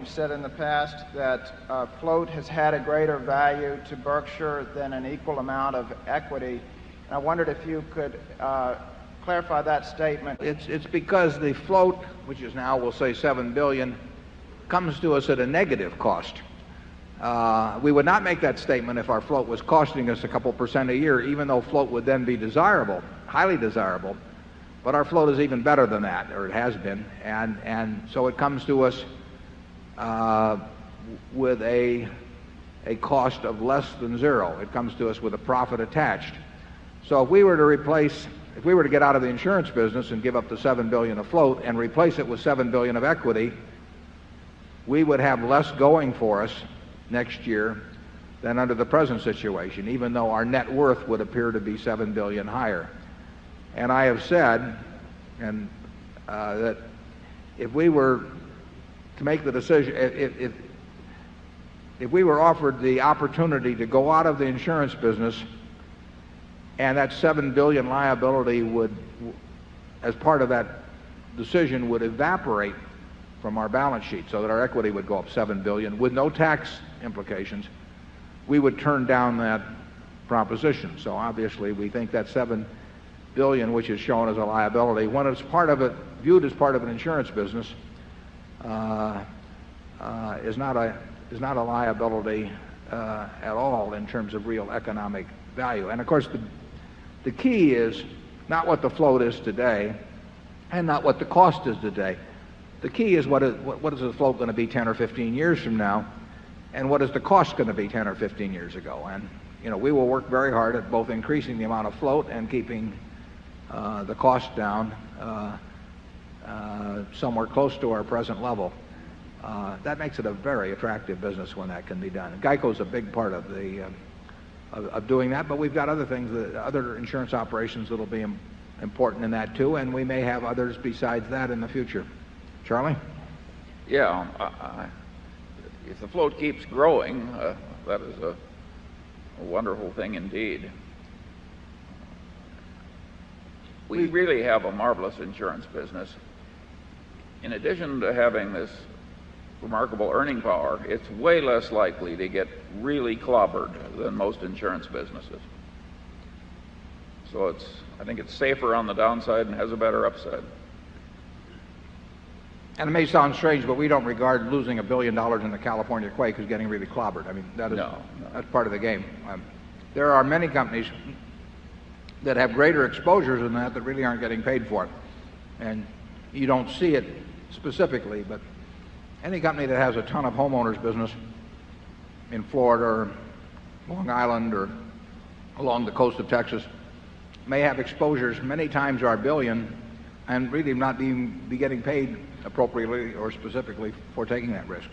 said in the past that float has had a greater value to Berkshire than an equal amount of equity. And I wondered if you could clarify that statement. It's because the float, which is now, we'll say, $7 billion, comes to us at a negative cost. We would not make that statement if our float was costing us a couple percent a year, even though float would then be desirable, highly desirable. But our float is even better than that, or it has been, and so it comes to us with a cost of less than zero. It comes to us with a profit attached. So if we were to get out of the insurance business and give up the $7 billion of float and replace it with $7 billion of equity, we would have less going for us next year than under the present situation, even though our net worth would appear to be $7 billion higher. And I have said that if we were to make the decision, if we were offered the opportunity to go out of the insurance business and that $7 billion liability would, as part of that decision, would evaporate from our balance sheet so that our equity would go up $7 billion with no tax implications, we would turn down that proposition. So obviously we think that $7 billion, which is shown as a liability, when it's viewed as part of an insurance business, is not a liability at all in terms of real economic value. And of course the key is not what the float is today and not what the cost is today. The key is what is the float going to be 10 or 15 years from now, and what is the cost going to be 10 or 15 years ago. And we will work very hard at both increasing the amount of float and keeping the cost down somewhere close to our present level. That makes it a very attractive business when that can be done. And GEICO's a big part of of doing that, but we've got other things, other insurance operations that'll be important in that too, and we may have others besides that in the future. Charlie? Yeah, if the float keeps growing, that is a wonderful thing indeed. We really have a marvelous insurance business. In addition to having this remarkable earning power, it's way less likely to get really clobbered than most insurance businesses. So I think it's safer on the downside and has a better upside. And it may sound strange, but we don't regard losing $1 billion in the California quake as getting really clobbered. I mean, that's part of the game. There are many companies that have greater exposures than that really aren't getting paid for it. And you don't see it specifically, but any company that has a ton of homeowners business in Florida or Long Island or along the coast of Texas may have exposures many times our billion and really not be getting paid appropriately or specifically for taking that risk.